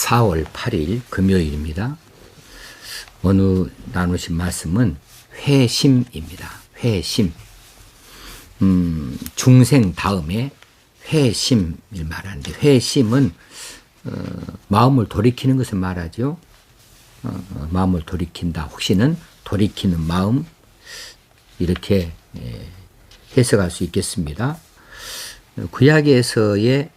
4월 8일 금요일입니다. 오늘 나누신 말씀은 회심입니다. 회심. 중생 다음에 회심을 말하는데, 회심은 마음을 돌이키는 것을 말하죠. 마음을 돌이킨다. 혹시는 돌이키는 마음, 이렇게 해석할 수 있겠습니다. 구약에서의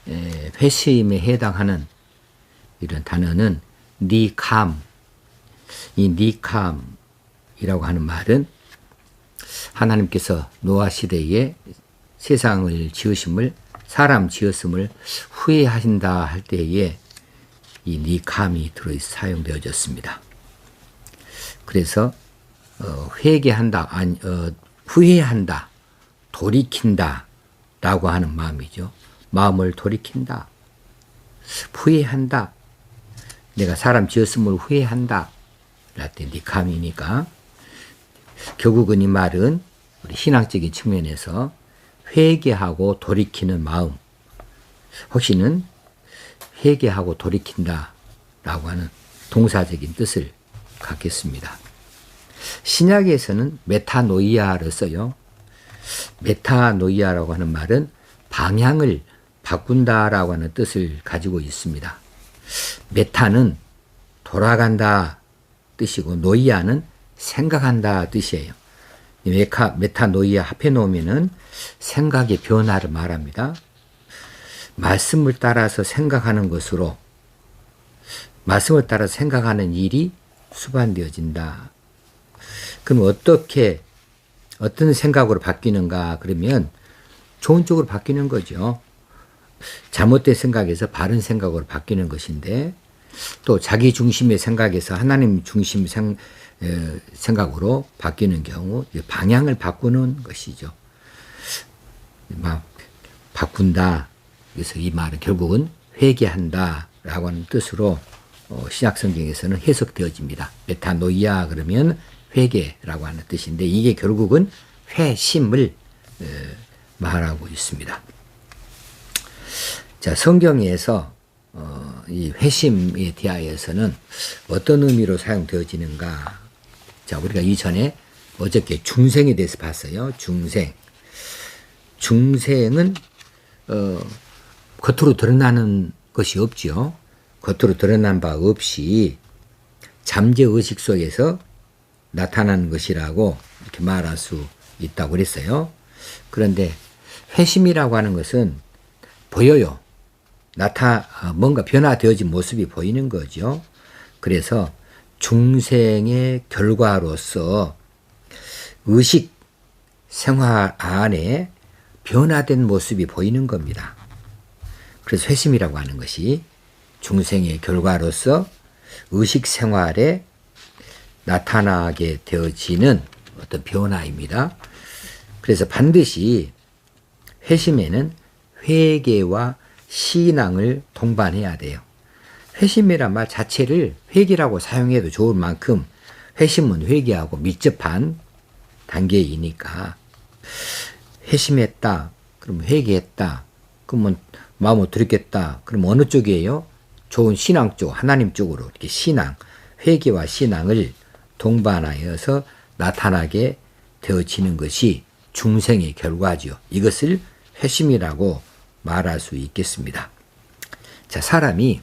회심에 해당하는 이런 단어는 니캄. 이 니캄이라고 하는 말은 하나님께서 노아 시대에 세상을 지으심을, 사람 지었음을 후회하신다 할 때에 이 니캄이 들어있어 사용되어졌습니다. 그래서 회개한다, 후회한다, 돌이킨다 라고 하는 마음이죠. 마음을 돌이킨다, 후회한다, 내가 사람 지었음을 후회한다 랄 때 니캄이니까, 결국은 이 말은 우리 신앙적인 측면에서 회개하고 돌이키는 마음, 혹시는 회개하고 돌이킨다 라고 하는 동사적인 뜻을 갖겠습니다. 신약에서는 메타노이아를 써요. 메타노이아라고 하는 말은 방향을 바꾼다라고 하는 뜻을 가지고 있습니다. 메타는 돌아간다 뜻이고, 노이아는 생각한다 뜻이에요. 메타노이아 합해 놓으면은 생각의 변화를 말합니다. 말씀을 따라서 생각하는 것으로, 말씀을 따라서 생각하는 일이 수반되어진다. 그럼 어떤 생각으로 바뀌는가? 그러면 좋은 쪽으로 바뀌는 거죠. 잘못된 생각에서 바른 생각으로 바뀌는 것인데, 또 자기 중심의 생각에서 하나님 중심 생각으로 바뀌는 경우 방향을 바꾸는 것이죠. 바꾼다. 그래서 이 말은 결국은 회개한다 라고 하는 뜻으로 신약 성경에서는 해석되어집니다. 메타노이아 그러면 회개라고 하는 뜻인데, 이게 결국은 회심을 말하고 있습니다. 자, 성경에서 이 회심에 대하여서는 어떤 의미로 사용되어지는가? 자, 우리가 이전에 어저께 중생에 대해서 봤어요. 중생은 겉으로 드러나는 것이 없죠. 겉으로 드러난 바 없이 잠재의식 속에서 나타나는 것이라고 이렇게 말할 수 있다고 그랬어요. 그런데 회심이라고 하는 것은 보여요. 뭔가 변화되어진 모습이 보이는 거죠. 그래서 중생의 결과로서 의식 생활 안에 변화된 모습이 보이는 겁니다. 그래서 회심이라고 하는 것이 중생의 결과로서 의식 생활에 나타나게 되어지는 어떤 변화입니다. 그래서 반드시 회심에는 회개와 신앙을 동반해야 돼요. 회심이란 말 자체를 회개라고 사용해도 좋을 만큼 회심은 회개하고 밀접한 단계이니까, 회심했다, 그럼 회개했다, 그러면 마음을 들였겠다, 그럼 어느 쪽이에요? 좋은 신앙 쪽, 하나님 쪽으로 이렇게 신앙, 회개와 신앙을 동반하여서 나타나게 되어지는 것이 중생의 결과죠. 이것을 회심이라고 말할 수 있겠습니다. 자, 사람이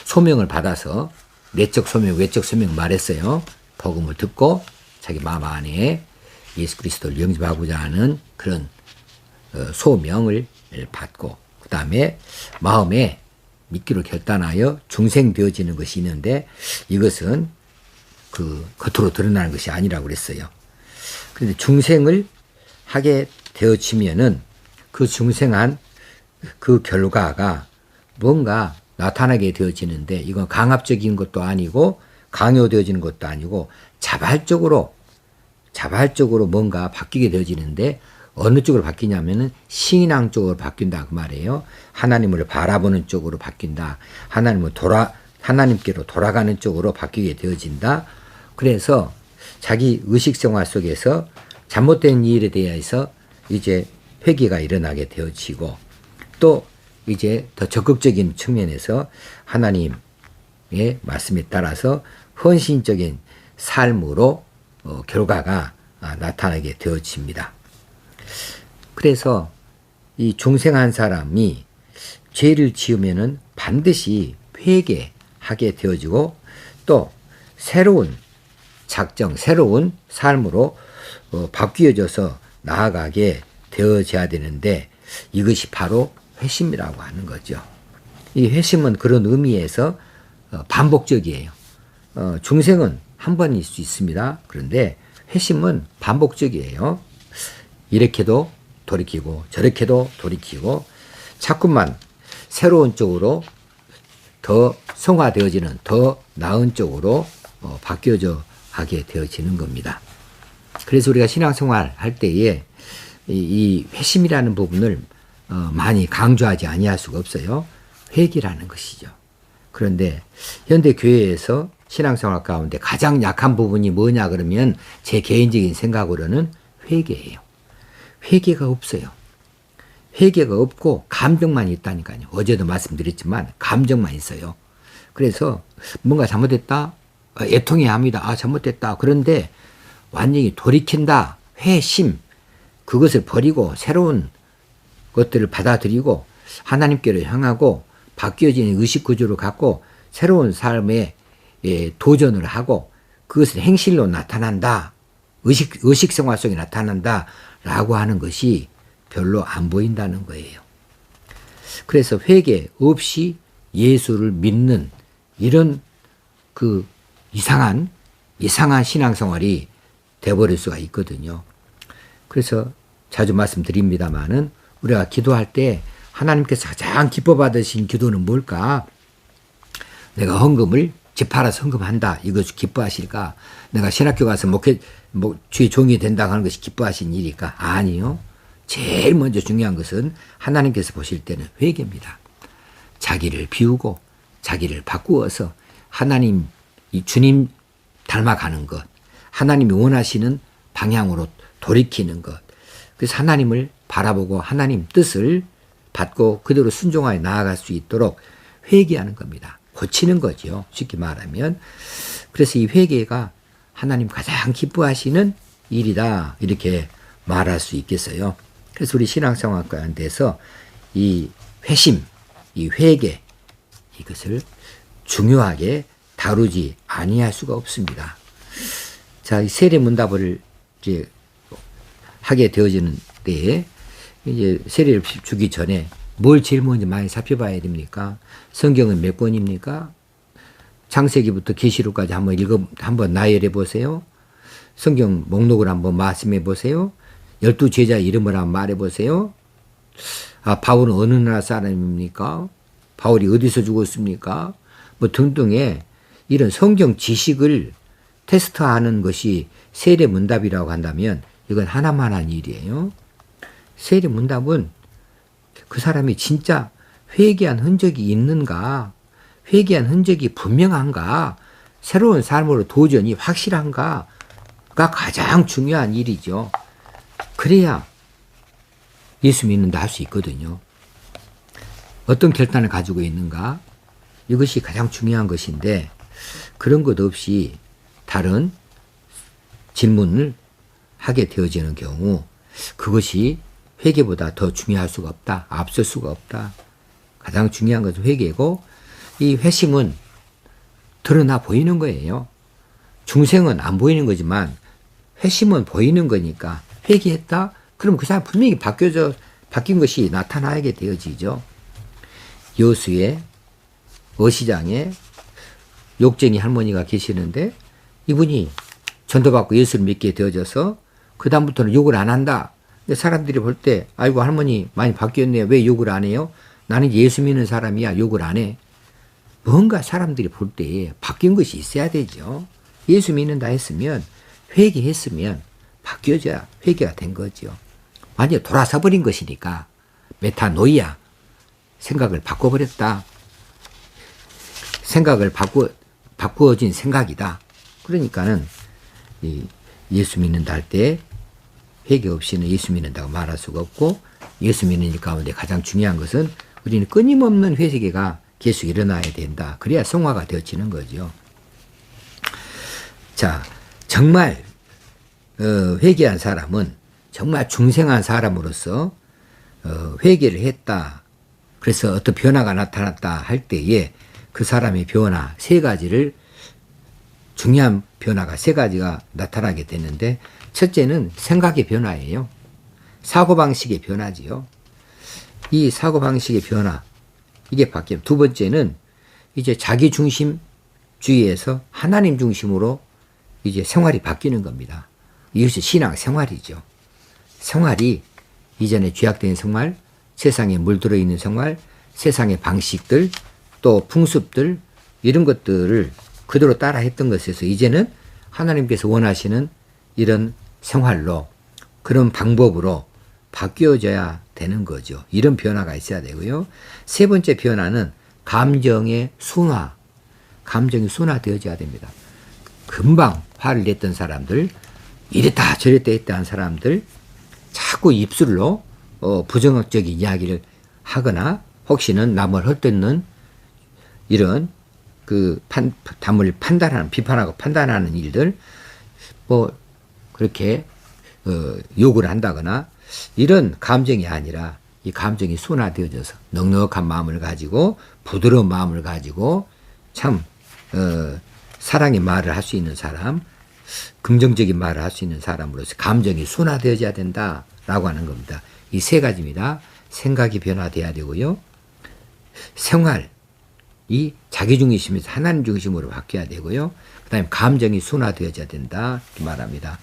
소명을 받아서 내적 소명, 외적 소명 말했어요. 복음을 듣고 자기 마음 안에 예수 그리스도를 영접하고자 하는 그런 소명을 받고, 그 다음에 마음에 믿기로 결단하여 중생되어지는 것이 있는데, 이것은 겉으로 드러나는 것이 아니라고 그랬어요. 그런데 중생을 하게 되어지면은 그 중생한 그 결과가 뭔가 나타나게 되어지는데, 이건 강압적인 것도 아니고 강요되어지는 것도 아니고 자발적으로 뭔가 바뀌게 되어지는데, 어느 쪽으로 바뀌냐면은 신앙 쪽으로 바뀐다 그 말이에요. 하나님을 바라보는 쪽으로 바뀐다. 하나님께로 돌아가는 쪽으로 바뀌게 되어진다. 그래서 자기 의식생활 속에서 잘못된 일에 대해서 이제 회개가 일어나게 되어지고, 또 이제 더 적극적인 측면에서 하나님의 말씀에 따라서 헌신적인 삶으로 결과가 나타나게 되어집니다. 그래서 이 중생한 사람이 죄를 지으면은 반드시 회개하게 되어지고 또 새로운 작정, 새로운 삶으로 바뀌어져서 나아가게 되어져야 되는데 이것이 바로 회심이라고 하는 거죠. 이 회심은 그런 의미에서 반복적이에요. 중생은 한 번일 수 있습니다. 그런데 회심은 반복적이에요. 이렇게도 돌이키고 저렇게도 돌이키고 자꾸만 새로운 쪽으로 더 성화되어지는 더 나은 쪽으로 바뀌어져 가게 되어지는 겁니다. 그래서 우리가 신앙생활 할 때에 이 회심이라는 부분을 많이 강조하지 아니할 수가 없어요. 회개라는 것이죠. 그런데 현대 교회에서 신앙생활 가운데 가장 약한 부분이 뭐냐 그러면 제 개인적인 생각으로는 회개예요. 회개가 없어요. 회개가 없고 감정만 있다니까요. 어제도 말씀드렸지만 감정만 있어요. 그래서 뭔가 잘못됐다. 애통해야 합니다. 잘못됐다. 그런데 완전히 돌이킨다. 회심. 그것을 버리고 새로운 것들을 받아들이고 하나님께로 향하고 바뀌어지는 의식구조를 갖고 새로운 삶에 도전을 하고 그것을 행실로 나타난다. 의식생활 속에 나타난다. 라고 하는 것이 별로 안 보인다는 거예요. 그래서 회개 없이 예수를 믿는 이런 그 이상한 신앙생활이 돼버릴 수가 있거든요. 그래서 자주 말씀드립니다마는 우리가 기도할 때 하나님께서 가장 기뻐 받으신 기도는 뭘까? 내가 헌금을 집 팔아서 헌금한다. 이것이 기뻐하실까? 내가 신학교 가서 주의 종이 된다고 하는 것이 기뻐하신 일일까? 아니요. 제일 먼저 중요한 것은 하나님께서 보실 때는 회개입니다. 자기를 비우고 자기를 바꾸어서 하나님, 이 주님 닮아가는 것, 하나님이 원하시는 방향으로 돌이키는 것, 그래서 하나님을 바라보고 하나님 뜻을 받고 그대로 순종하여 나아갈 수 있도록 회개하는 겁니다. 고치는 거죠. 쉽게 말하면. 그래서 이 회개가 하나님 가장 기뻐하시는 일이다. 이렇게 말할 수 있겠어요. 그래서 우리 신앙생활 가운데서 이 회심, 이 회개, 이것을 중요하게 다루지 아니할 수가 없습니다. 자, 이 세례문답을 이제 하게 되어지는 때에 이제 세례를 주기 전에 뭘 제일 먼저 많이 살펴봐야 됩니까? 성경은 몇 권입니까? 창세기부터 계시록까지 한번 나열해 보세요. 성경 목록을 한번 말씀해 보세요. 12제자 이름을 한번 말해 보세요. 바울은 어느 나라 사람입니까? 바울이 어디서 죽었습니까? 등등의 이런 성경 지식을 테스트하는 것이 세례문답이라고 한다면 이건 하나만한 일이에요. 세례문답은 그 사람이 진짜 회개한 흔적이 있는가, 회개한 흔적이 분명한가, 새로운 삶으로 도전이 확실한가가 가장 중요한 일이죠. 그래야 예수 믿는다 할 수 있거든요. 어떤 결단을 가지고 있는가, 이것이 가장 중요한 것인데 그런 것 없이 다른 질문을 하게 되어지는 경우 그것이 회개보다 더 중요할 수가 없다. 앞설 수가 없다. 가장 중요한 것은 회개고 이 회심은 드러나 보이는 거예요. 중생은 안 보이는 거지만 회심은 보이는 거니까 회개했다? 그럼 그 사람 분명히 바뀐 것이 나타나게 되어지죠. 여수의 어시장에 욕쟁이 할머니가 계시는데 이분이 전도받고 예수를 믿게 되어져서 그 다음부터는 욕을 안 한다. 사람들이 볼 때 아이고 할머니 많이 바뀌었네요. 왜 욕을 안 해요? 나는 예수 믿는 사람이야. 욕을 안 해. 뭔가 사람들이 볼 때 바뀐 것이 있어야 되죠. 예수 믿는다 했으면 회개했으면 바뀌어져야 회개가 된 거죠. 완전히 돌아서 버린 것이니까 메타노이아 생각을 바꿔버렸다. 생각을 바꾸어진 생각이다. 그러니까는 예수 믿는다 할 때 회개 없이는 예수 믿는다고 말할 수가 없고 예수 믿는 일 가운데 가장 중요한 것은 우리는 끊임없는 회개가 계속 일어나야 된다. 그래야 성화가 되어지는 거죠. 자, 정말 회개한 사람은 정말 중생한 사람으로서 회개를 했다. 그래서 어떤 변화가 나타났다 할 때에 그 사람의 변화 세 가지를 중요한 변화가 세 가지가 나타나게 되는데 첫째는 생각의 변화예요. 사고방식의 변화지요. 이 사고방식의 변화 이게 바뀌면 두 번째는 이제 자기중심주의에서 하나님 중심으로 이제 생활이 바뀌는 겁니다. 이것이 신앙 생활이죠. 생활이 이전에 죄악된 생활, 세상에 물들어 있는 생활, 세상의 방식들, 또 풍습들 이런 것들을 그대로 따라 했던 것에서 이제는 하나님께서 원하시는 이런 생활로 그런 방법으로 바뀌어져야 되는 거죠. 이런 변화가 있어야 되고요. 세 번째 변화는 감정의 순화. 감정이 순화되어져야 됩니다. 금방 화를 냈던 사람들, 이랬다 저랬다 했다 한 사람들 자꾸 입술로 부정적인 이야기를 하거나 혹시는 남을 헛되는 이런 남을 판단하는 비판하고 판단하는 일들 뭐 그렇게 욕을 한다거나 이런 감정이 아니라 이 감정이 순화되어져서 넉넉한 마음을 가지고 부드러운 마음을 가지고 참 사랑의 말을 할 수 있는 사람, 긍정적인 말을 할 수 있는 사람으로서 감정이 순화되어져야 된다라고 하는 겁니다. 이 세 가지입니다. 생각이 변화돼야 되고요. 생활이 자기 중심에서 하나님 중심으로 바뀌어야 되고요. 그 다음에 감정이 순화되어져야 된다 이렇게 말합니다.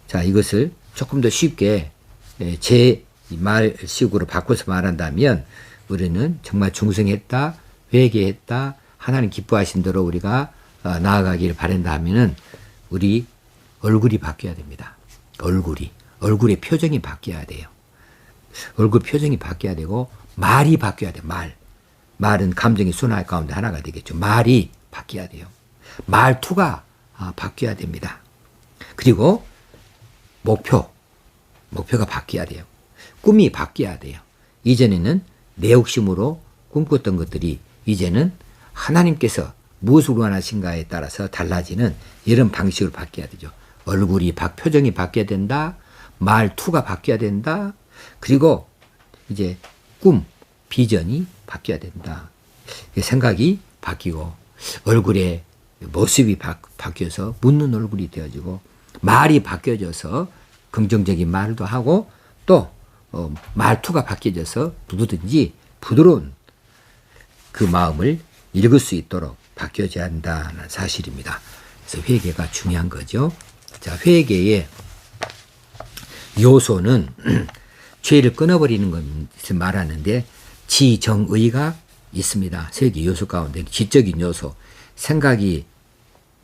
자, 이것을 조금 더 쉽게 제 말식으로 바꿔서 말한다면 우리는 정말 중생했다, 회개했다, 하나님 기뻐하신 대로 우리가 나아가기를 바란다 하면은 우리 얼굴이 바뀌어야 됩니다. 얼굴의 표정이 바뀌어야 돼요. 얼굴 표정이 바뀌어야 되고 말이 바뀌어야 돼요. 말은 감정의 순화 가운데 하나가 되겠죠. 말이 바뀌어야 돼요. 말투가 바뀌어야 됩니다. 그리고 목표가 바뀌어야 돼요. 꿈이 바뀌어야 돼요. 이전에는 내 욕심으로 꿈꿨던 것들이 이제는 하나님께서 무엇을 원하신가에 따라서 달라지는 이런 방식으로 바뀌어야 되죠. 표정이 바뀌어야 된다. 말투가 바뀌어야 된다. 그리고 이제 비전이 바뀌어야 된다. 생각이 바뀌고 얼굴의 모습이 바뀌어서 묻는 얼굴이 되어지고 말이 바뀌어져서 긍정적인 말도 하고 또 말투가 바뀌어져서 누구든지 부드러운 그 마음을 읽을 수 있도록 바뀌어져야 한다는 사실입니다. 그래서 회개가 중요한 거죠. 자, 회개의 요소는 죄를 끊어버리는 것을 말하는데 지정의가 있습니다. 세 개 요소 가운데 지적인 요소, 생각이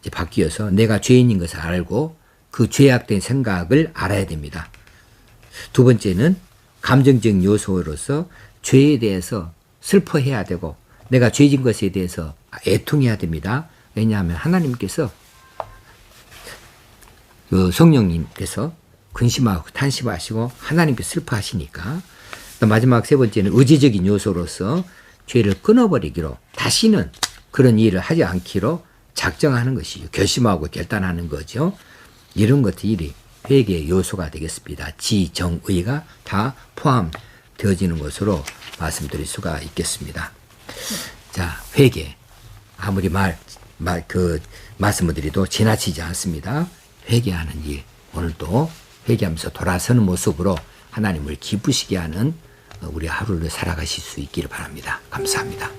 이제 바뀌어서 내가 죄인인 것을 알고 그 죄악된 생각을 알아야 됩니다. 두 번째는 감정적인 요소로서 죄에 대해서 슬퍼해야 되고 내가 죄진 것에 대해서 애통해야 됩니다. 왜냐하면 하나님께서 성령님께서 근심하고 탄심하시고 하나님께 슬퍼하시니까. 또 마지막 세 번째는 의지적인 요소로서 죄를 끊어버리기로 다시는 그런 일을 하지 않기로 작정하는 것이죠. 결심하고 결단하는 거죠. 이런 것들이 회개의 요소가 되겠습니다. 지정의가 다 포함되어지는 것으로 말씀드릴 수가 있겠습니다. 자, 회개. 아무리 말씀을 드려도 지나치지 않습니다. 회개하는 일. 오늘도 회개하면서 돌아서는 모습으로 하나님을 기쁘시게 하는 우리 하루를 살아가실 수 있기를 바랍니다. 감사합니다.